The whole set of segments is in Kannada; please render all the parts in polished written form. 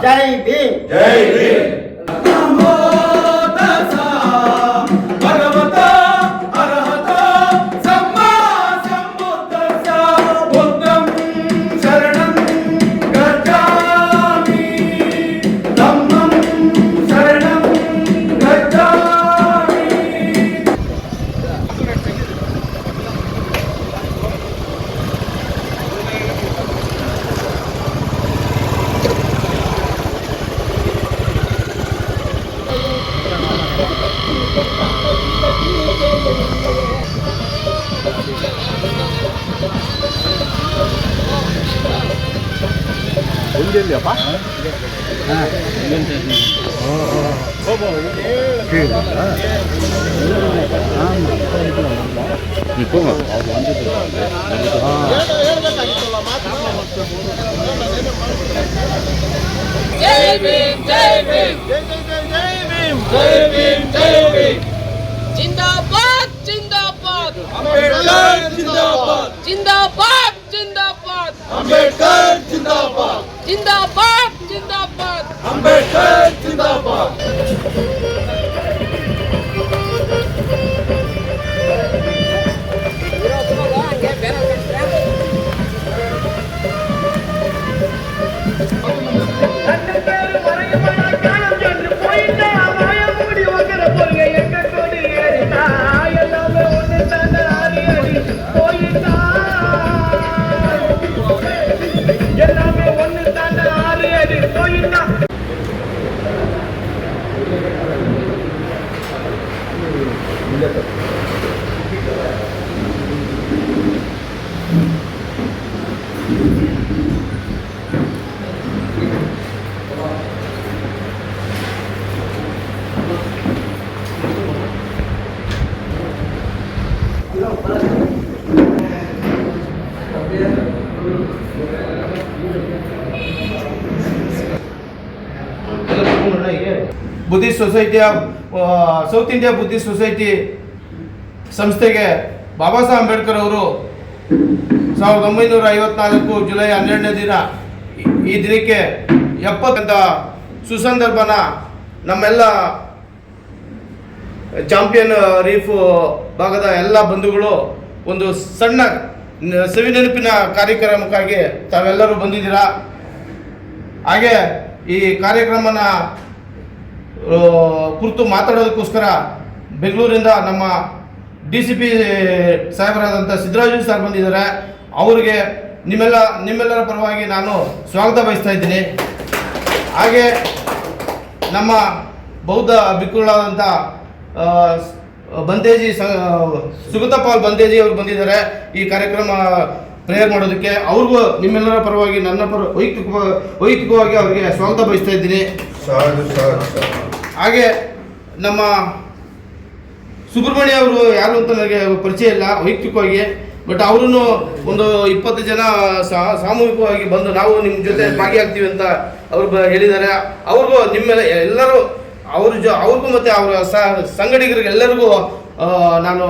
ಜೈ ಭೀಮ್. ಜೈ ಭೀಮ್. ನಮೋ ತಸ್ಸ ಭಗವತೋ ಅರ್ಹತೋ ಸಮ್ಮಾ ಸಂಬುದ್ಧಸ್ಸ ಬುದ್ಧಂ ಶರಣಂ ಗಚ್ಛಾಮಿ ಧಮ್ಮಂ ಶರಣಂ ಗಚ್ಛಾಮಿ. 언제일려봐? ಜೈ ಭೀಮ್ ಜೈ ಭೀಮ್ ಜೈ ಭೀಮ್ ಜೈ ಭೀಮ್ ಜಿಂದಾಬಾದ್ ಜಿಂದಾಬಾದ್ ಅಂಬೇಡ್ಕರ್ ಜಿಂದಾಬಾದ್. ಜಿಂದಾಬಾದ್ ಜಿಂದಾಬಾದ್ ಅಂಬೇಡ್ಕರ್ ಜಿಂದಾಬಾದ್. ಜಿಂದಾಬಾದ್ ಜಿಂದಾಬಾದ್ ಅಂಬೇಡ್ಕರ್ ಜಿಂದಾಬಾದ್. ಬುದ್ಧಿಸ್ಟ್ ಸೊಸೈಟಿಯ ಸೌತ್ ಇಂಡಿಯಾ ಬುದ್ಧಿಸ್ಟ್ ಸೊಸೈಟಿ ಸಂಸ್ಥೆಗೆ ಬಾಬಾ ಸಾಹೇಬ್ ಅಂಬೇಡ್ಕರ್ ಅವರು 1954 ಜುಲೈ 12ನೇ ದಿನ ಈ ದಿನಕ್ಕೆ 70 ಸುಸಂದರ್ಭನ ನಮ್ಮೆಲ್ಲ ಚಾಂಪಿಯನ್ ರೀಫ್ ಭಾಗದ ಎಲ್ಲ ಬಂಧುಗಳು ಒಂದು ಸಣ್ಣ ಸವಿನೆನಪಿನ ಕಾರ್ಯಕ್ರಮಕ್ಕಾಗಿ ತಾವೆಲ್ಲರೂ ಬಂದಿದ್ದೀರಾ. ಹಾಗೆ ಈ ಕಾರ್ಯಕ್ರಮನ ಕುರಿತು ಮಾತಾಡೋದಕ್ಕೋಸ್ಕರ ಬೆಂಗಳೂರಿಂದ ನಮ್ಮ DCP ಸಾಹೇಬರಾದಂಥ ಸಿದ್ದರಾಜು ಸರ್ ಬಂದಿದ್ದಾರೆ. ಅವರಿಗೆ ನಿಮ್ಮೆಲ್ಲರ ಪರವಾಗಿ ನಾನು ಸ್ವಾಗತ ಬಯಸ್ತಾ ಇದ್ದೀನಿ. ಹಾಗೆ ನಮ್ಮ ಬೌದ್ಧ ಭಿಕ್ಕುಗಳಾದಂಥ ಬಂದೇಜಿ ಸುಗತಪಾಲ್ ಬಂದೇಜಿ ಅವರು ಬಂದಿದ್ದಾರೆ ಈ ಕಾರ್ಯಕ್ರಮ ಪ್ರೇಯರ್ ಮಾಡೋದಕ್ಕೆ. ಅವ್ರಿಗೂ ನಿಮ್ಮೆಲ್ಲರ ಪರವಾಗಿ ನನ್ನ ವೈಯಕ್ತಿಕವಾಗಿ ಅವರಿಗೆ ಸ್ವಾಗತ ಬಯಸ್ತಾ ಇದ್ದೀನಿ. ಹಾಗೆ ನಮ್ಮ ಸುಬ್ರಹ್ಮಣ್ಯ ಅವರು ಯಾರು ಅಂತ ನನಗೆ ಪರಿಚಯ ಇಲ್ಲ ವೈಯಕ್ತಿಕವಾಗಿ, ಬಟ್ ಅವರೂ ಒಂದು 20 ಜನ ಸಾಮೂಹಿಕವಾಗಿ ಬಂದು ನಾವು ನಿಮ್ಮ ಜೊತೆ ಭಾಗಿಯಾಗ್ತೀವಿ ಅಂತ ಅವರು ಹೇಳಿದ್ದಾರೆ. ಅವ್ರಿಗೂ ನಿಮ್ಮೆಲ್ಲ ಎಲ್ಲರೂ ಅವ್ರಿಗೂ ಮತ್ತು ಅವರ ಸಂಗಡಿಗರಿಗೆ ಎಲ್ಲರಿಗೂ ನಾನು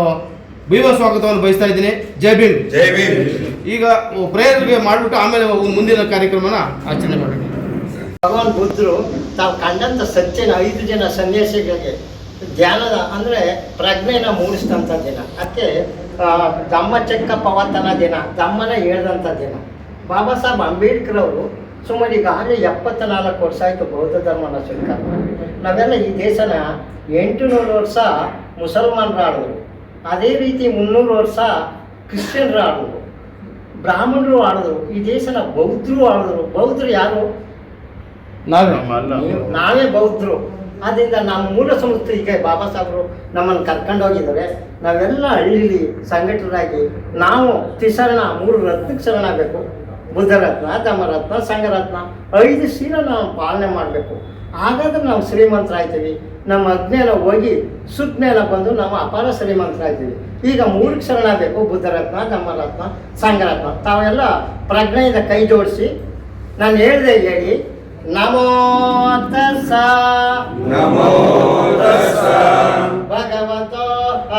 ಭೀಮ ಸ್ವಾಗತವನ್ನು ಬಯಸ್ತಾ ಇದ್ದೀನಿ. ಜೈ ಭೀಮ್. ಜೈ ಭೀಮ್. ಈಗ ಪ್ರೇಯರ್ಗೆ ಮಾಡಿಬಿಟ್ಟು ಆಮೇಲೆ ಮುಂದಿನ ಕಾರ್ಯಕ್ರಮನ ಆಚರಣೆ ಮಾಡೋಣ. ಭಗವಾನ್ ಬುದ್ಧರು ತಾವು ಕಂಡಂಥ ಸತ್ಯನ 5 ಜನ ಸನ್ಯಾಸಿಗಳಿಗೆ ಧ್ಯಾನದ ಅಂದರೆ ಪ್ರಜ್ಞೆನ ಮೂಡಿಸಿದಂಥ ದಿನ. ಅದಕ್ಕೆ ಧಮ್ಮಚಕ್ರ ಪವತನ ದಿನ, ಧಮ್ಮನ ಹೇಳ್ದಂಥ ದಿನ. ಬಾಬಾ ಸಾಹೇಬ್ ಅಂಬೇಡ್ಕರ್ ಅವರು ಸುಮಾರು ಈಗಾಗಲೇ 74 ವರ್ಷ ಆಯಿತು ಬೌದ್ಧ ಧರ್ಮನ ಸ್ವೀಕಾರ. ನಾವೆಲ್ಲ ಈ ದೇಶನ 800 ವರ್ಷ ಮುಸಲ್ಮಾನರು ಆಳಿದ್ರು, ಅದೇ ರೀತಿ 300 ವರ್ಷ ಕ್ರಿಶ್ಚಿಯನ್ರು ಆಳಿದ್ರು, ಬ್ರಾಹ್ಮಣರು ಆಳಿದ್ರು, ಈ ದೇಶನ ಬೌದ್ಧರು ಆಳಿದ್ರು. ಬೌದ್ಧರು ಯಾರು? ನಾವೇ ಬೌದ್ಧರು. ಆದ್ದರಿಂದ ನಮ್ಮ ಮೂಲ ಸಂಸ್ಥೆಗೆ ಬಾಬಾ ಸಾಹೇಬರು ನಮ್ಮನ್ನು ಕರ್ಕೊಂಡೋಗಿದ್ದಾರೆ. ನಾವೆಲ್ಲ ಹಳ್ಳಿಲಿ ಸಂಘಟರಾಗಿ ನಾವು ತ್ರಿಶರಣ 3 ರತ್ನಕ್ಕೆ ಶರಣಾಗಬೇಕು. ಬುದ್ಧರತ್ನ, ಧಮ್ಮರತ್ನ, ಸಂಘರತ್ನ 5 ಶೀಲ ನಾವು ಪಾಲನೆ ಮಾಡಬೇಕು. ಹಾಗಾದ್ರೆ ನಾವು ಶ್ರೀಮಂತರಾಗ್ತೀವಿ. ನಮ್ಮ ಅಜ್ಞಾನ ಹೋಗಿ ಸುಜ್ಞಾನ ಬಂದು ನಾವು ಅಪಾರ ಶ್ರೀಮಂತರಾಗ್ತೀವಿ. ಈಗ 3ಕ್ಕೆ ಶರಣಾಗಬೇಕು: ಬುದ್ಧರತ್ನ, ಧಮ್ಮರತ್ನ, ಸಂಘರತ್ನ. ತಾವೆಲ್ಲ ಪ್ರಜ್ಞೆಯಿಂದ ಕೈ ಜೋಡಿಸಿ ನಾನು ಹೇಳಿದೆ ಹೇಳಿ. ನಮೋ ತಸ್ಸ ನಮೋ ತಸ್ಸ ಭಗವತೋ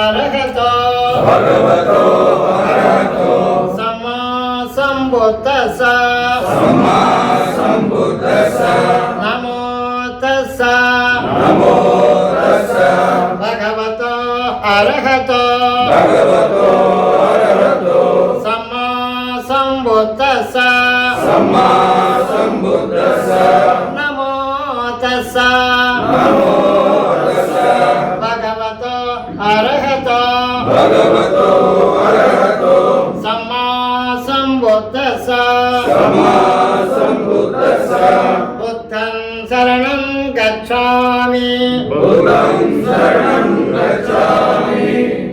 ಅರ್ಹತೋ ಭಗವತೋ ಅರ್ಹತೋ ಸಮ್ಮಾ ಸಂಬುದ್ಧಸ್ಸ ಸಂಬುದ್ಧಸ್ಸ ಸಮ್ಮಾ ಸಂಬುದ್ಧಸ್ಸ ನಮೋ ತಸ್ಸ ನಮೋ ತಸ್ಸ ಭಗವತೋ ಅರ್ಹತೋ ಭಗವತೋ ಅರ್ಹತೋ ಸಮ್ಮಾ ಸಂಬುದ್ಧಸ್ಸ ಸಮ್ಮಾ ಸಂಬುದ್ಧಸ್ಸ ನಮೋ ತಸ್ಸ ನಮೋ ತಸ್ಸ ಭಗವತೋ ಅರ್ಹತೋ ಭಗವತೋ ಅರ್ಹತೋ ಸಮ್ಮಾ ಸಂಬುದ್ಧಸ್ಸ ಸಮ್ಮಾ ಸಂಬುದ್ಧಸ್ಸ ಬುದ್ಧಂ ಶರಣಂ ಗಚ್ಛಾಮಿ ಬುದ್ಧಂ ಶರಣಂ ಗಚ್ಛಾಮಿ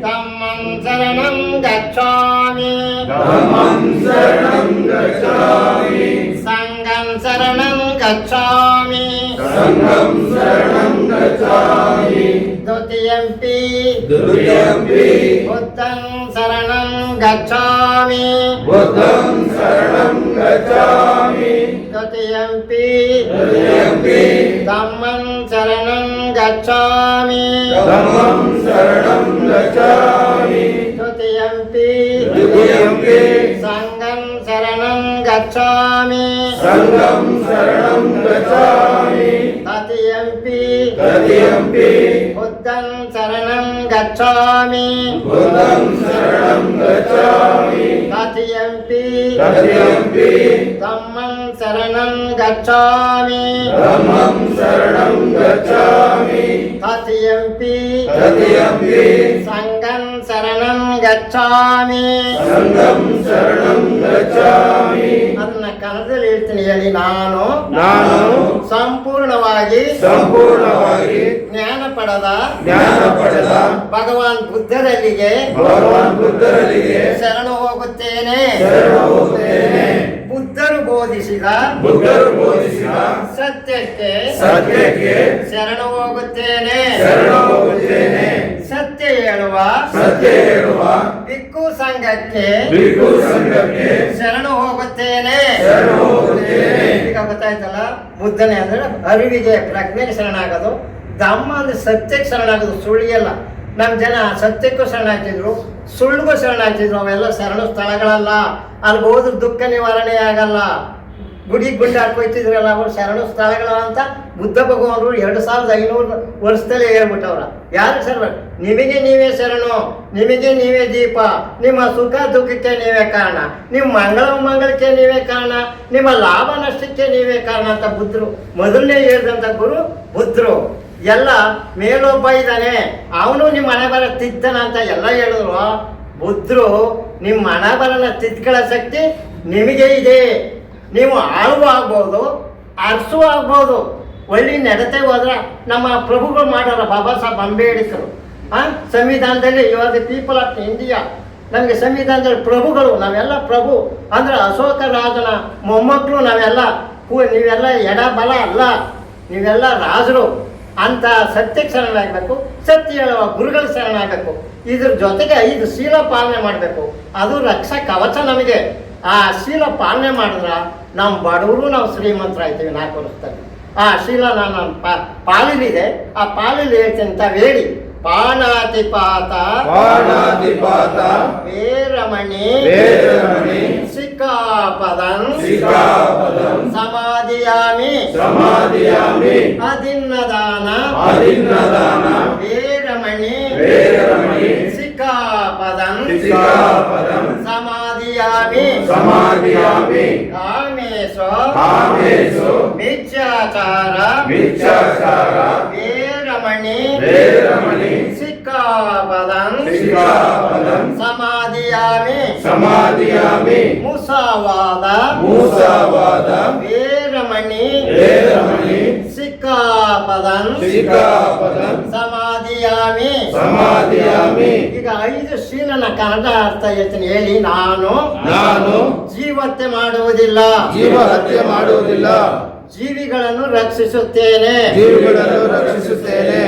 ಧಮ್ಮಂ ಶರಣಂ ಗಚ್ಛಾಮಿ ಧಮ್ಮಂ ಶರಣಂ ಗಚ್ಛಾಮಿ ಸಂಘಂ ಶರಣಂ ಗಚ್ಛಾಮಿ ಸಂಘಂ ಶರಣಂ ಗಚ್ಛಾಮಿ ದ್ವಿತೀಯಂಪಿ ದ್ವಿತೀಯಂಪಿ ಬುದ್ಧಂ ಶರಣಂ ಗಚ್ಛಾಮಿ ಬುದ್ಧಂ ಶರಣಂ ಗಚ್ಛಾಮಿ ದ್ವಿತೀಯಂಪಿ ದ್ವಿತೀಯಂಪಿ ಧಮ್ಮಂ ಶರಣಂ ಗಚ್ಛಾಮಿ ಧಮ್ಮಂ ಶರಣಂ ಗಚ್ಛಾಮಿ ದ್ವಿತೀಯಂಪಿ ದ್ವಿತೀಯಂಪಿ ಸಂಘಂ ಶರಣಂ ಗಚ್ಛಾಮಿ ಸಂಘಂ ಶರಣಂ ಗಚ್ಛಾಮಿ ತೃತೀಯಂಪಿ ತೃತೀಯಂಪಿ ಬುದ್ಧಂ ಶರಣಂ ಗಚ್ಛಾಮಿ ಬುದ್ಧಂ ಶರಣಂ ಗಚ್ಛಾಮಿ ತೃತೀಯಂಪಿ ತೃತೀಯಂಪಿ ಧಮ್ಮಂ ಶರಣಂ ಗಚ್ಛಾಮಿ ಧಮ್ಮಂ ಶರಣಂ ಗಚ್ಛಾಮಿ ತೃತೀಯಂಪಿ ತೃತೀಯಂಪಿ ಸಂಘಂ ಶರಣಂ ಗಚ್ಛಾಮಿ ಸಂಘಂ ಶರಣಂ ಗಚ್ಛಾಮಿ ಅದನ್ನ ಕನ್ನಡದಲ್ಲಿ ಹೇಳ್ತೀನಿ ಹೇಳಿ. ನಾನು ಸಂಪೂರ್ಣವಾಗಿ ಸಂಪೂರ್ಣವಾಗಿ ಜ್ಞಾನ ಪಡೆದ ಜ್ಞಾನ ಪಡೆದ ಭಗವಾನ್ ಬುದ್ಧರಲ್ಲಿಗೆ ಭಗವಾನ್ ಬುದ್ಧರಲ್ಲಿಗೆ ಶರಣು ಹೋಗುತ್ತೇನೆ. ಶರಣ ಹೋಗುತ್ತೇನೆ. ಬುದ್ಧರು ಬೋಧಿಸಿದ ಬುದ್ಧರು ಬೋಧಿಸಿದ ಸತ್ಯಕ್ಕೆ ಸತ್ಯಕ್ಕೆ ಶರಣು ಹೋಗುತ್ತೇನೆ. ಶರಣ ಹೋಗುತ್ತೇನೆ. ಸತ್ಯ ಹೇಳುವ ಸತ್ಯ ಹೇಳುವ ಭಿಕ್ಖು ಸಂಘಕ್ಕೆ ಭಿಕ್ಷು ಸಂಘಕ್ಕೆ ಶರಣು ಹೋಗುತ್ತೇನೆ. ಶರಣ ಹೋಗುತ್ತೇನೆ. ಈಗ ಗೊತ್ತಾಯ್ತಲ್ಲ, ಬುದ್ಧನೇ ಅಂದ್ರೆ ಅರಿವಿಗೆ ಪ್ರಜ್ಞೆಗೆ ಶರಣಾಗೋದು, ಧಮ್ಮ ಅಂದ್ರೆ ಸತ್ಯಕ್ಕೆ ಶರಣಾಗೋದು, ಸುಳ್ಳಿಯಲ್ಲ. ನಮ್ಮ ಜನ ಸತ್ಯಕ್ಕೂ ಶರಣಾಗ್ತಿದ್ರು, ಸುಳ್ಳಿಗೂ ಶರಣಾಗ್ತಿದ್ರು. ಅವೆಲ್ಲ ಶರಣ ಸ್ಥಳಗಳಲ್ಲ. ಅಲ್ಲಿ ಹೋದ್ರೆ ದುಃಖ ನಿವಾರಣೆ ಆಗಲ್ಲ. ಗುಡಿ ಗುಂಡು ಹಾಕೋಯ್ತಿದ್ರಲ್ಲ, ಅವರು ಶರಣ ಸ್ಥಳಗಳು ಅಂತ ಬುದ್ಧ ಭಗವಾನರು 2500 ವರ್ಷದಲ್ಲೇ ಹೇಳ್ಬಿಟ್ಟವ್ರ. ಯಾರು ಶರಣ? ನಿಮಗೆ ನೀವೇ ಶರಣು, ನಿಮಗೆ ನೀವೇ ದೀಪ, ನಿಮ್ಮ ಸುಖ ದುಃಖಕ್ಕೆ ನೀವೇ ಕಾರಣ, ನಿಮ್ಮ ಮಂಗಳಕ್ಕೆ ನೀವೇ ಕಾರಣ, ನಿಮ್ಮ ಲಾಭ ನಷ್ಟಕ್ಕೆ ನೀವೇ ಕಾರಣ ಅಂತ ಬುದ್ಧರು ಮೊದಲನೇ ಹೇಳಿದಂಥ ಗುರು ಬುದ್ಧರು. ಎಲ್ಲ ಮೇಲೊಬ್ಬ ಇದ್ದಾನೆ, ಅವನು ನಿಮ್ಮ ಹಣೆ ಬರ ತಿದ್ದನ ಅಂತ ಎಲ್ಲ ಹೇಳಿದ್ರು. ಬುದ್ಧರು ನಿಮ್ಮ ಹಣೆ ಬರನ ತಿದ್ಕೊಳ್ಳೋ ಶಕ್ತಿ ನಿಮಗೆ ಇದೆ. ನೀವು ಆಳುವ ಆಗ್ಬೋದು, ಅರಸು ಆಗ್ಬೋದು. ಒಳ್ಳೆ ನಡತೆ ಹೋದ್ರೆ ನಮ್ಮ ಪ್ರಭುಗಳು ಮಾಡೋರ ಬಾಬಾ ಸಾಹೇಬ್ ಅಂಬೇಡ್ಕರ್ ಸಂವಿಧಾನದಲ್ಲಿ you are the people of India. ನಮಗೆ ಸಂವಿಧಾನದಲ್ಲಿ ಪ್ರಭುಗಳು, ನಾವೆಲ್ಲ ಪ್ರಭು ಅಂದ್ರೆ ಅಶೋಕ ರಾಜನ ಮೊಮ್ಮಕ್ಕಳು ನಾವೆಲ್ಲ. ನೀವೆಲ್ಲ ಎಡ ಬಲ ಅಲ್ಲ, ನೀವೆಲ್ಲ ರಾಜರು ಅಂತ ಸತ್ಯಕ್ಕೆ ಶರಣಾಗಬೇಕು. ಸತ್ಯ ಹೇಳುವ ಗುರುಗಳ ಶರಣಾಗಬೇಕು. ಇದ್ರ ಜೊತೆಗೆ 5 ಶೀಲ ಪಾಲನೆ ಮಾಡಬೇಕು. ಅದು ರಕ್ಷಾ ಕವಚ ನಮಗೆ. ಆ ಶೀಲ ಪಾಲನೆ ಮಾಡಿದ್ರೆ ನಾವು ಬಡವರು, ನಾವು ಶ್ರೀಮಂತರಾಗ್ತೀವಿ 4 ವರ್ಷದಲ್ಲಿ. ಆ ಶೀಲ ನಾನು ಪಾಲಿಲಿದೆ, ಆ ಪಾಲಿಲಿ ಹೇಳ್ತೀನಿ ಅಂತ ಹೇಳಿ. ಪಾಣಾತಿಪಾತ ಪಾಣಾತಿಪಾತ ವೇರಮಣಿ ವೇರಮಣಿ ಸಿಕ್ಕಾಪದಂ ಸಿಕ್ಕಾಪದಂ ಸಮಾಧಿಯಾಮಿ ಸಮಾಧಿಯಾಮಿ ಅದಿನ್ನದಾನ ಅದಿನ್ನದಾನ ವೇರಮಣಿ ವೇರಮಣಿ ಸಿಕ್ಕಾಪದಂ ಸಿಕ್ಕಾಪದಂ ಸಮಾಧಿಯಾಮಿ ಸಮಾಧಿಯಾಮಿ ಕಾಮೇಶು ಕಾಮೇಶು ಮಿಥ್ಯಾಚಾರ ಮಿಥ್ಯಾಚಾರ ವೇರಮಣಿ ವೇರಮಣಿ ಸಿಕ್ಕಾಪದಂ ಸಿಕ್ಕಾಪದಂ ಸಮಾಧಿಯಾಮಿ ಸಮಾಧಿಯಾಮಿ ಮುಸಾವಾದ ಮೂಸವಾದ ವೇರಮಣಿ ವೇರಮಣಿ ಸಿಕ್ಕಾಪದಂ ಸಿಕ್ಕಾಪದಂ ಸಮಾಧಿಯಾಮಿ ಸಮಾಧಿಯಾಮಿ. ಈಗ 5 ಶೀಲನ ಕನ್ನಡ ಅರ್ಥ ಹೇಳ್ತೀನಿ ಹೇಳಿ. ನಾನು ಜೀವಹತ್ಯೆ ಮಾಡುವುದಿಲ್ಲ, ಜೀವ ಹತ್ಯೆ ಮಾಡುವುದಿಲ್ಲ, ಜೀವಿಗಳನ್ನು ರಕ್ಷಿಸುತ್ತೇನೆ, ಜೀವಿಗಳನ್ನು ರಕ್ಷಿಸುತ್ತೇನೆ.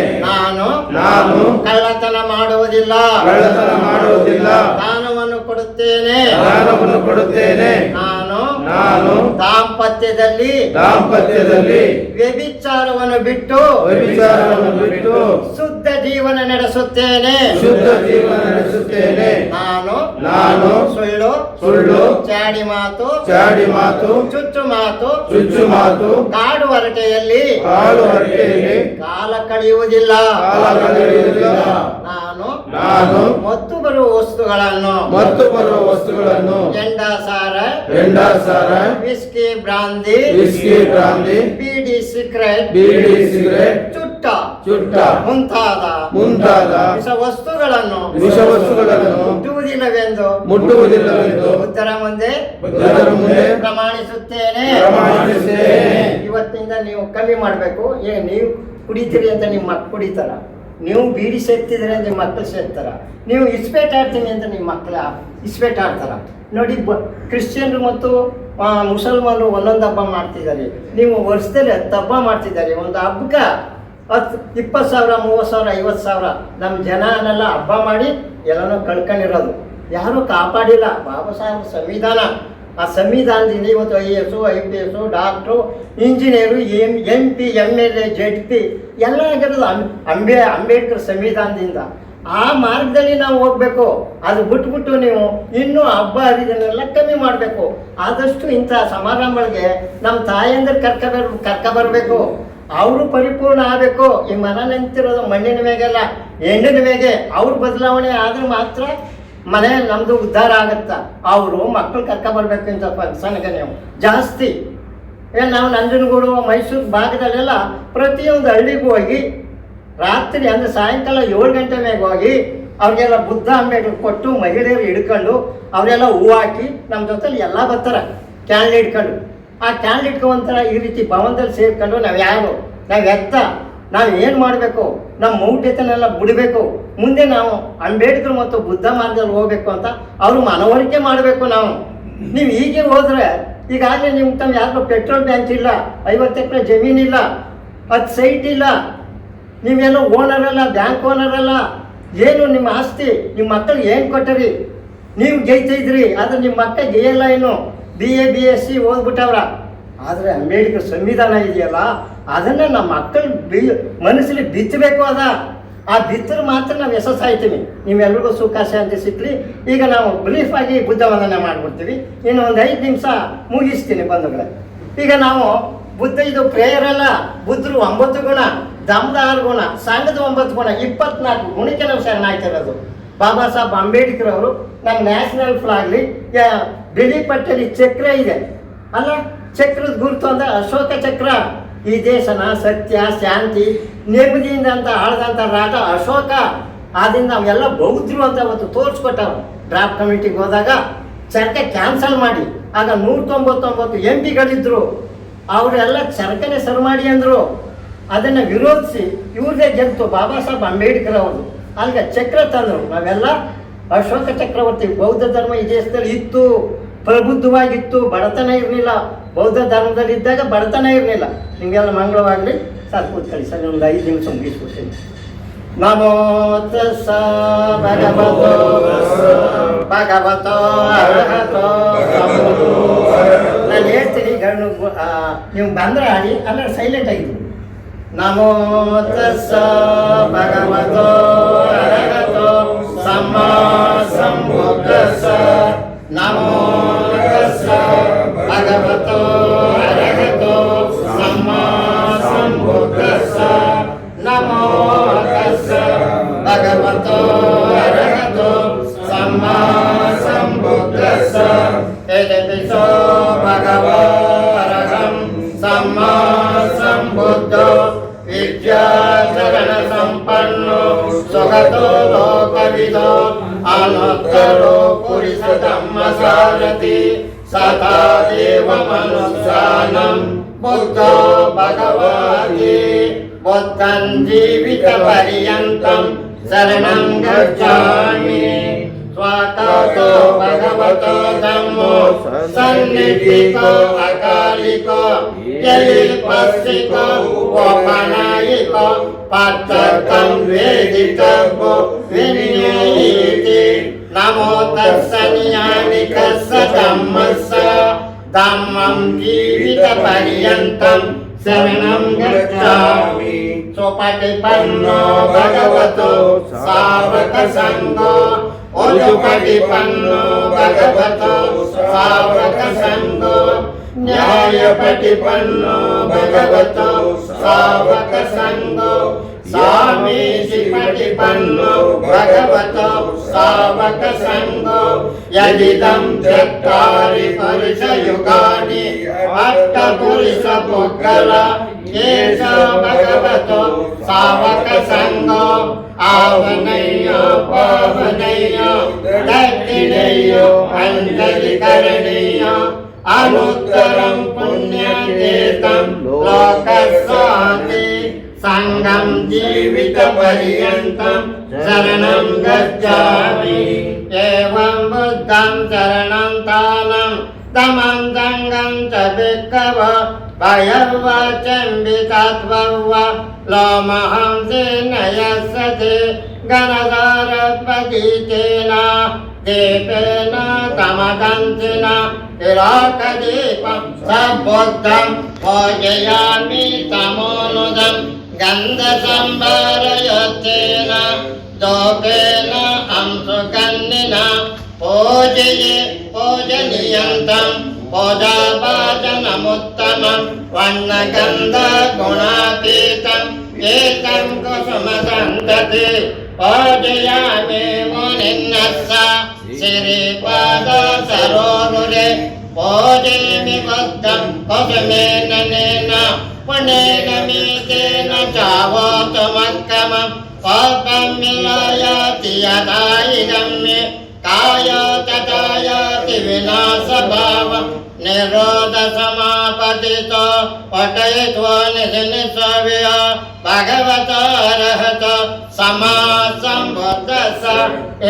ನಾನು ಕಳ್ಳತನ ಮಾಡುವುದಿಲ್ಲ, ಕಳ್ಳತನ ಮಾಡುವುದಿಲ್ಲ, ದಾನವನ್ನು ಕೊಡುತ್ತೇನೆ, ದಾನವನ್ನು ಕೊಡುತ್ತೇನೆ. ನಾನು ನಾನು ದಾಂಪತ್ಯದಲ್ಲಿ ವ್ಯಭಿಚಾರವನ್ನು ಬಿಟ್ಟು ಶುದ್ಧ ಜೀವನ ನಡೆಸುತ್ತೇನೆ. ನಾನು ಸುಳ್ಳು ಚಾಡಿ ಮಾತು ಚುಚ್ಚು ಮಾತು ಕಾಡು ಹರಟೆಯಲ್ಲಿ ಕಾಲ ಕಳೆಯುವುದಿಲ್ಲ. ನಾನು ಮತ್ತು ಬರುವ ವಸ್ತುಗಳನ್ನು ಎಂಡ ಸಾರ ವಿಸ್ಕಿ ಬ್ರಾಂದಿ ಬೀಡಿ ಸಿಗರೆಟ್ ಚುಟ್ಟ ಮುಂತಾದ ವಿಷ ವಸ್ತುಗಳನ್ನು ಮುಟ್ಟುವುದಿಲ್ಲವೆಂದು ಬುದ್ಧರ ಮುಂದೆ ಪ್ರಮಾಣಿಸುತ್ತೇನೆ. ಇವತ್ತಿಂದ ನೀವು ಕಮ್ಮಿ ಮಾಡಬೇಕು. ನೀವು ಕುಡಿತೀರಿ ಅಂತ ನಿಮ್ಮ ಮಕ್ಕಳು ಕುಡಿತಾರ, ನೀವು ಬೀಡಿ ಸೇರ್ತಿದ್ರೆ ನಿಮ್ಮ ಮಕ್ಕಳು ಸೇರ್ತಾರ, ನೀವು ಇಸ್ಪೇಟ್ ಆಡ್ತೀನಿ ಅಂತ ನಿಮ್ಮ ಮಕ್ಕಳು ಇಸ್ಪೇಟ್ ಆಡ್ತಾರ. ನೋಡಿ, ಕ್ರಿಶ್ಚಿಯನ್ರು ಮತ್ತು ಮುಸಲ್ಮಾನರು ಒಂದೊಂದು ಹಬ್ಬ ಮಾಡ್ತಿದ್ದಾರೆ, ನೀವು ವರ್ಷದಲ್ಲಿ 10 ಹಬ್ಬ ಮಾಡ್ತಿದ್ದಾರೆ. ಒಂದು ಹಬ್ಬಕ್ಕೆ 20,000 30,000 50,000 ನಮ್ಮ ಜನನೆಲ್ಲ ಹಬ್ಬ ಮಾಡಿ ಎಲ್ಲನೂ ಕಳ್ಕೊಂಡಿರೋದು. ಯಾರೂ ಕಾಪಾಡಿಲ್ಲ. ಬಾಬಾ ಸಾಹೇಬ್ ಸಂವಿಧಾನ, ಆ ಸಂವಿಧಾನದಿಂದ ಇವತ್ತು IAS IPS doctor engineer MP MLA ZP ಎಲ್ಲ ಆಗಿರೋದು ಅಂಬೇಡ್ಕರ್ ಸಂವಿಧಾನದಿಂದ. ಆ ಮಾರ್ಗದಲ್ಲಿ ನಾವು ಹೋಗ್ಬೇಕು. ಅದು ಬಿಟ್ಬಿಟ್ಟು ನೀವು ಇನ್ನೂ ಹಬ್ಬ ಹರಿದನ್ನೆಲ್ಲ ಕಮ್ಮಿ ಮಾಡಬೇಕು. ಆದಷ್ಟು ಇಂಥ ಸಮಾರಂಭಗಳಿಗೆ ನಮ್ಮ ತಾಯಂದ್ರೆ ಕರ್ಕ ಬರಬೇಕು. ಅವರು ಪರಿಪೂರ್ಣ ಆಗಬೇಕು. ಈ ಮನ ನಿಂತಿರೋದು ಮಣ್ಣಿನ ಮೇಗೆಲ್ಲ, ಹೆಣ್ಣಿನ ಮೇಗೆ. ಅವ್ರ ಬದಲಾವಣೆ ಆದ್ರೆ ಮಾತ್ರ ಮನೆ ನಮ್ಮದು ಉದ್ಧಾರ ಆಗುತ್ತಾ. ಅವರು ಮಕ್ಕಳು ಬರ್ಬೇಕು ಅಂತ ಫಂಕ್ಷನ್ಗೆ ನೀವು ಜಾಸ್ತಿ ನಾವು ನಂಜನಗೂಡು ಮೈಸೂರು ಭಾಗದಲ್ಲೆಲ್ಲ ಪ್ರತಿಯೊಂದು ಹಳ್ಳಿಗೂ ಹೋಗಿ ರಾತ್ರಿ ಅಂದರೆ ಸಾಯಂಕಾಲ 7 ಗಂಟೆ ಮೇಲೆ ಹೋಗಿ ಅವ್ರಿಗೆಲ್ಲ ಬುದ್ಧ ಅಂಬೇಡ್ಕರ್ ಕೊಟ್ಟು ಮಹಿಳೆಯರು ಹಿಡ್ಕೊಂಡು ಅವರೆಲ್ಲ ಹೂ ಹಾಕಿ ನಮ್ಮ ಜೊತೆಲಿ ಎಲ್ಲ ಬರ್ತಾರೆ ಕ್ಯಾಂಡಲ್ ಹಿಡ್ಕೊಂಡು. ಆ ಕ್ಯಾಂಡಲ್ ಹಿಡ್ಕೊಂತರ ಈ ರೀತಿ ಭವನದಲ್ಲಿ ಸೇರ್ಕೊಂಡು ನಾವು ಏನು ಮಾಡಬೇಕು, ನಮ್ಮ ಮೌಢ್ಯತೆನೆಲ್ಲ ಬಿಡಬೇಕು. ಮುಂದೆ ನಾವು ಅಂಬೇಡ್ಕರ್ ಮತ್ತು ಬುದ್ಧ ಮಾರ್ಗದಲ್ಲಿ ಹೋಗ್ಬೇಕು ಅಂತ ಅವರು ಮನವರಿಕೆ ಮಾಡಬೇಕು. ನೀವು ಹೀಗೆ ಹೋದರೆ ಈಗಾಗಲೇ ನಿಮ್ಮ ತಮ್ಮ ಯಾರಿಗೂ ಪೆಟ್ರೋಲ್ ಬ್ಯಾಂಕ್ ಇಲ್ಲ, 50 ಎಕರೆ ಜಮೀನಿಲ್ಲ, 10 ಸೈಟ್ ಇಲ್ಲ, ನೀವೇನೋ ಓನರಲ್ಲ, ಬ್ಯಾಂಕ್ ಓನರಲ್ಲ, ಏನು ನಿಮ್ಮ ಆಸ್ತಿ ನಿಮ್ಮ ಮಕ್ಕಳಿಗೆ ಏನು ಕೊಟ್ಟರಿ? ನೀವು ಜೈತಿದ್ರಿ, ಆದರೆ ನಿಮ್ಮ ಮಕ್ಕ ಜೈಯಲ್ಲ, ಏನು BA BSc ಓದ್ಬಿಟ್ಟವ್ರ. ಆದರೆ ಅಂಬೇಡ್ಕರ್ ಸಂವಿಧಾನ ಇದೆಯಲ್ಲ, ಅದನ್ನು ನಮ್ಮ ಮಕ್ಕಳು ಮನಸ್ಸಲ್ಲಿ ಬಿತ್ತಬೇಕು. ಆ ಬಿತ್ತರೆ ಮಾತ್ರ ನಾವು ಯಶಸ್ಸಾಯ್ತೀವಿ. ನೀವೆಲ್ರಿಗೂ ಸುಖ ಶಾಂತಿ ಸಿಕ್ಕಲಿ. ಈಗ ನಾವು ಬ್ರೀಫಾಗಿ ಬುದ್ಧ ವಂದನೆ ಮಾಡಿಬಿಡ್ತೀವಿ. ಇನ್ನು ಒಂದು 5 ನಿಮಿಷ ಮುಗಿಸ್ತೀನಿ ಬಂಧುಗಳೇ. ಈಗ ನಾವು ಬುದ್ಧ ಇದು ಪ್ರೇಯರ್ ಅಲ್ಲ, ಬುದ್ಧರು 9 ಗುಣ, ಧಮ್ಮದ 6 ಗುಣ, ಸಂಘದ 9 ಗುಣ, 24 ಗುಣಕ್ಕೆ ನಾವು ಶರಣಾಯ್ತಿರೋದು. ಬಾಬಾ ಸಾಹೇಬ್ ಅಂಬೇಡ್ಕರ್ ಅವರು ನಮ್ಮ ನ್ಯಾಷನಲ್ ಫ್ಲಾಗ್ಲಿ ಬಿಳಿ ಪಟ್ಟೆಯಲ್ಲಿ ಚಕ್ರ ಇದೆ ಅಲ್ಲ, ಚಕ್ರದ ಗುರುತು ಅಂದ್ರೆ ಅಶೋಕ ಚಕ್ರ. ಈ ದೇಶನ ಸತ್ಯ ಶಾಂತಿ ನೆಮ್ಮದಿಯಿಂದ ಅಂತ ಆಳ್ದಂಥ ರಾಜ ಅಶೋಕ. ಆದ್ದರಿಂದ ನಾವೆಲ್ಲ ಬೌದ್ಧರು ಅಂತ ಅವತ್ತು ತೋರಿಸ್ಕೊಟ್ಟವು. ಡ್ರಾಫ್ಟ್ ಕಮಿಟಿಗೆ ಹೋದಾಗ ಚರ್ಕ ಕ್ಯಾನ್ಸಲ್ ಮಾಡಿ, ಆಗ 199 MP ಅವರೆಲ್ಲ ಚರ್ಕನೆ ಸರ್ ಮಾಡಿ ಅಂದರು. ಅದನ್ನು ವಿರೋಧಿಸಿ ಇವ್ರದೇ ಗೆಲ್ತು ಬಾಬಾ ಸಾಹೇಬ್ ಅಂಬೇಡ್ಕರ್ ಅವರು. ಅಲ್ಲಿಗೆ ಚಕ್ರ ತಂದರು. ನಾವೆಲ್ಲ ಅಶೋಕ ಚಕ್ರವರ್ತಿ. ಬೌದ್ಧ ಧರ್ಮ ಈ ದೇಶದಲ್ಲಿ ಇತ್ತು, ಪ್ರಬುದ್ಧವಾಗಿತ್ತು, ಬಡತನ ಇರಲಿಲ್ಲ. ಬೌದ್ಧ ಧರ್ಮದಲ್ಲಿ ಇದ್ದಾಗ ಬಡತನ ಇರಲಿಲ್ಲ. ನಿಮಗೆಲ್ಲ ಮಂಗಳವಾಗಲಿ. ಸರ್ ಕೂತ್ಕೊಳ್ಳಿ ಸರ್, ಒಂದು 5 ನಿಮಿಷ ಮುಗಿಸ್ಬಿಡ್ತೀನಿ. ನಮೋ ತಸ್ಸ ಭಗವತೋ ಅರ್ಹತೋ. ನಾನು ಹೇಳ್ತೀನಿ, ಗಣ್ಣು ನೀವು ಬಂದರೆ ಆಡಿ, ಅಲ್ಲ ಸೈಲೆಂಟ್ ಆಗಿದ್ದು. ನಮೋ ತಸ್ಸ ಭಗವತೋ ಅರ್ಹತೋ ಸಮ್ಮಾ ಸಂಬುದ್ಧಸ್ಸ. ನಮೋ ತಸ್ಸ ಭಗವತೋ ಅರ್ಹತೋ ಸಮ್ಮಾ ಸಂಬುದ್ಧಸ್ಸ. ನಮೋ ತಸ್ಸ ಭಗವತೋ ಅರ್ಹತೋ ಸಮ್ಮಾ ಸಂಬುದ್ಧಸ್ಸ. ಯದಿಸೋ ಭಗವರಹಂ ಸಮ್ಮಾ ಸಂಬುದ್ಧೋ ವಿದ್ಯಾಚರಣ ಸಂಪನ್ನೋ ಸುಗತೋ ಲೋಕವಿದೋ ಅನುತ್ತರೋ ಪುರುಷ ಧಮ್ಮ ಸಾರಥಿ ಸದಾ ದೇವ ಮನುಷ್ಯಾನಂ ಬುದ್ಧೋ ಭಗವತಿ. ಬುದ್ಧಂ ಜೀವಿತ ಪರ್ಯಂತಂ ಶರಣಂ ಗಚ್ಚಾಮಿ. ಸ್ವತೋ ಭಗವತೋ ಧಮ್ಮೋ ಸನ್ನಿಧಿಕೋ ಅಕಾಲಿಕೋ ಯಲಿ ಪಸ್ಸಿಕೋ ಉಪನಾಯಿಕೋ ಪತ್ತಂ ವೇದಿತೋ ವಿನಿಯೋಯಿತಿ. ನಮೋ ತಸ್ಸ ನಿಯಾಮಿಕಸ್ಸ ಧಮ್ಮಸ್ಸ धम्मं जीवितपर्यन्तं शरणं गच्छामि सुपटिपन्नो भगवतो सावकसङ्घो उजुपटिपन्नो भगवतो सावकसङ्घो न्यायपटिपन्नो भगवतो सावकसङ्घो सामीशिपटिपन्नो भगवतो सावकसङ्घो यदिदं चत्वारि पुरुषयुगानि अष्टपुरुषपुद्गल येष भगवतो सावकसङ्घो आवनय्य पावनय्य दक्षिणय्य अञ्जलिकरणीय अनुत्तरं पुण्यतीर्थं लोकस्वाति संगं जीवितपर्यन्तं शरणं गच्छामि एवं बुद्धं शरणं तानं तमं संगं च भिक्खव भयवचम्बितत्वव लोमहं सेनयस्सते गणधारपदीतेन दीपेन तमदंसिन तिराकदीपं सबुद्धं पूजयामि तमोनुदं गन्धसंभारयुक्तेन धूपेन अंशुकन्निना पूजये पूजनीयन्तं पूजाभाजनमुत्तमं वर्णगन्धगुणातीतम् एतं कुसुमसन्तति पूजयामि मुनिन्नस्स श्रीपादसरोरुरे पूजयामि बुद्धं कुसुमेन नेन पुण्येन मीतेन चावोतमक्कमं पापं विनायाति यदा इदं मे काय तथा याति विनाशभावं निरोधसमापतितो पठयित्वा निधिनिस्वव्य भगवतो अर्हतो समासम्बुद्धस्स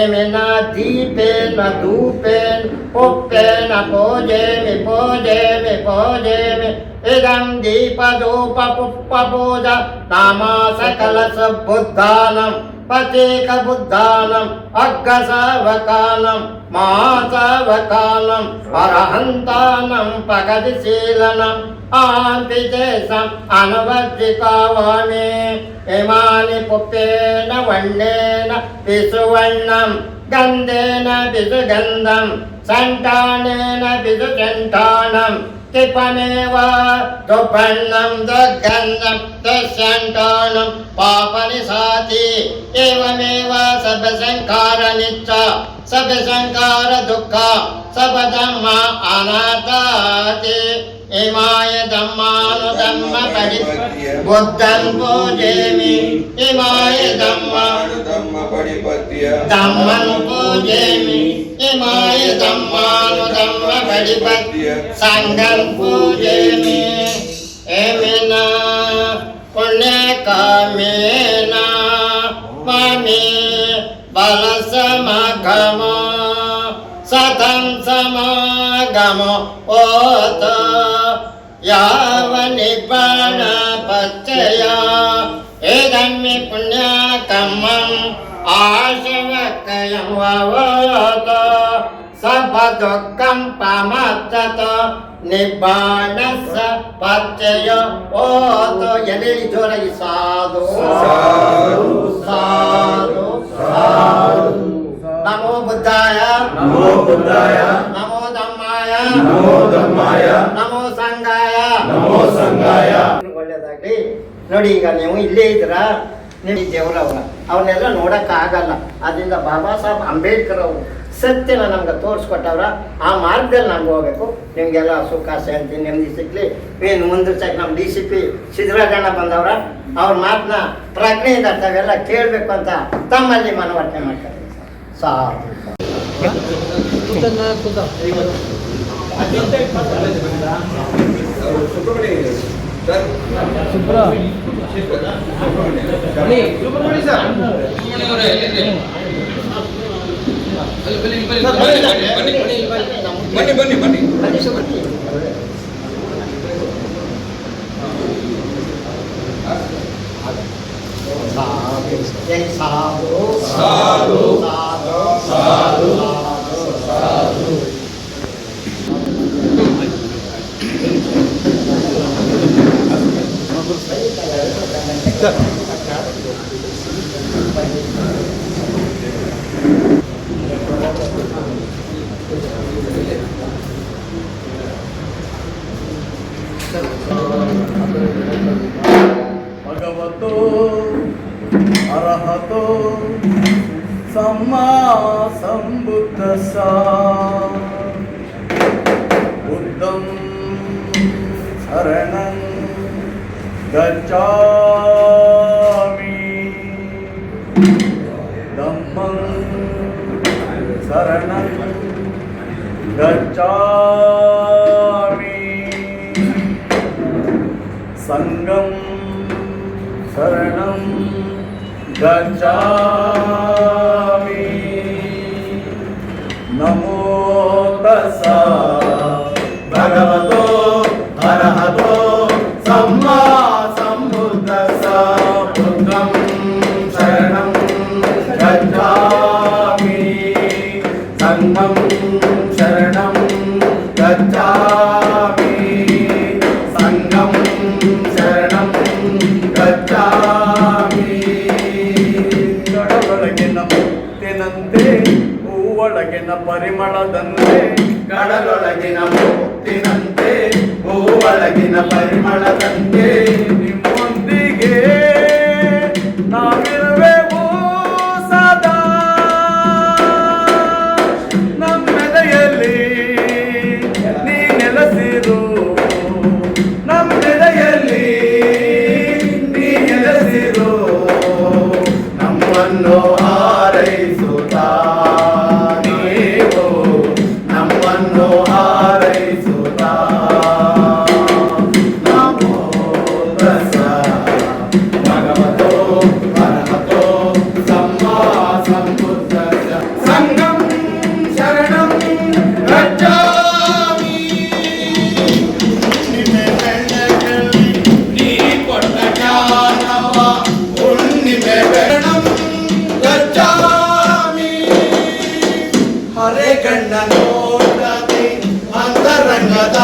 इमिना दीपेन धूपेन पुष्पेन पूजयामि पूजयामि पूजयामि इदं दीपधूपपुष्पपूज नाम सकलसबुद्धानं पचेकबुद्धानम् अग्गसावकानं महासावकानं अरहन्तानं पगतिशीलनम् आन्तितेषम् अनुवर्तिकावामि इमानि पुष्पेन वर्णेन विसुवर्णं गन्धेन विसुगन्धं सन्तानेन विसुसन्तानं कृपमेव दुर्वर्णं दुर्गन्धं दुःसन्तानं पापनिशाति एवमेव सर्वसंखारनिच्च सर्वसंखारदुःख सर्वधर्मा अनाथाति इमाय धम्मानुधम्मपरि बुद्धं पूजयामि इमाय धम्मं पूजयामि इमाय धम्मानुधम्मपरिपत्य संघं पूजयामि एमेन पुण्यकामेन मामे बलसमागम सतं समागम ओत यावनिर्वाणपच्चय एदन्मे पुण्यकर्मम् आशवकयं ववत सबदुःखं पमच्चत निब्बाणस्य पच्चय ओत ಎಲ್ಲಿ ಜೋರಾಗಿ ಸಾಧು ಸಾಧು ಸಾಧು ಸಾಧು ನಮೋ ಬುದ್ಧಾಯ ನಮೋ ಬುದ್ಧಾಯ ನಮೋ ಧಮ್ಮಾಯ ನಮೋ ಧಮ್ಮಾಯ ನಮೋ ಸಂಘಾಯ ನಮೋ ಸಂಘಾಯ ಒಳ್ಳೆಯದಾಗಲಿ ನೋಡಿ. ಈಗ ನೀವು ಇಲ್ಲೇ ಇದ್ದೀರಾ, ನೀವು ದೇವರವ್ರ ಅವನ್ನೆಲ್ಲ ನೋಡೋಕ್ಕಾಗಲ್ಲ. ಅದರಿಂದ ಬಾಬಾ ಸಾಹೇಬ್ ಅಂಬೇಡ್ಕರ್ ಅವರು ಸತ್ಯನ ನಮ್ಗೆ ತೋರಿಸ್ಕೊಟ್ಟವ್ರ. ಆ ಮಾರ್ಗದಲ್ಲಿ ನಮ್ಗೆ ಹೋಗ್ಬೇಕು. ನಿಮಗೆಲ್ಲ ಸುಖ ಶಾಂತಿ ನೆಮ್ಮದಿ ಸಿಕ್ಕಲಿ. ಏನು ಮುಂದಿರ್ಸಕ್ಕೆ ನಮ್ಮ DCP ಸಿದ್ದರಾಜಣ್ಣ ಬಂದವ್ರ, ಅವ್ರ ಮಾತನ್ನ ಪ್ರಜ್ಞೆಯಿಂದ ತಾವೆಲ್ಲ ಕೇಳಬೇಕು ಅಂತ ತಮ್ಮಲ್ಲಿ ಮನವರಿಕೆ ಮಾಡ್ತಾರೆ. ಸಾಕು ಬನ್ನಿ ಸಾಧು ಸಾಧು ಸಾಧು ಸಾಧು ಭಗವತೋ ಅರ್ಹತೋ ಸಮ್ಮಾ ಸಂಬುದ್ಧಸ್ಸ ಬುದ್ಧಂ ಶರಣಂ ಗಚ್ಚಾಮಿ ಧಮ್ಮಂ ಶರಣಂ ಗಚ್ಚಾಮಿ ಸಂಘಂ ಶರಣಂ ಗಚ್ಚಾಮಿ ನಮೋ ತಸ್ಸ ಭಗವತೋ ಅರ್ಹತೋ ಸಮ್ಮಾ ಸಂಬುದ್ಧಸ್ಸ ಬುದ್ಧಂ ಶರಣಂ ಗಚ್ಚಾಮಿ ಸಂಘಂ ಶರಣಂ ಗಚ್ಚಾಮಿ ಸಂಘಂ ಶರಣಂ ಗಚ್ಚಾಮಿ ಕಡಲೊಳಗಿನ ಮುತ್ತಿನಂತೆ ಹೂವೊಳಗಿನ ಪರಿಮಳದಂತೆ ಕಡಲೊಳಗಿನ ಮುತ್ತಿನಂತೆ ಹೂವೊಳಗಿನ ಪರಿಮಳದಂತೆ ನಿಮ್ಮೊಂದಿಗೆ ನಾವಿರುವೆವು ಸದಾ ನಮ್ಮೆದೆಯಲ್ಲಿ ನೀ ನೆಲೆಸಿರು ನಮ್ಮೆದೆಯಲ್ಲಿ ನೀ ನೆಲೆಸಿರು ನಮ್ಮನ್ನು ಹಾರೈಸುತ್ತಾ ನೀವು ನಮ್ಮನ್ನು ಹಾರೈಸುತ್ತಾ ನಮೋ ತಸ್ಸ ಭಗವತೋ ಅರ್ಹತೋ ಸಮ್ಮಾ ಸಂಬುದ್ಧಸ್ಸ ಸಂಘಂ ಶರಣಂ ಗಚ್ಚಾಮಿ ಹುಣ್ಣಿಮೆ ಬೆಳಕಲ್ಲಿ ನೀ ಕೊಟ್ಟ ಜ್ಞಾನವ ಹುಣ್ಣಿಮೆ ಶರಣಂ ಗಚ್ಚಾಮಿ ಹರೆ ಕಣ್ಣ ನೋಡದೆ ಅಂತರಂಗದ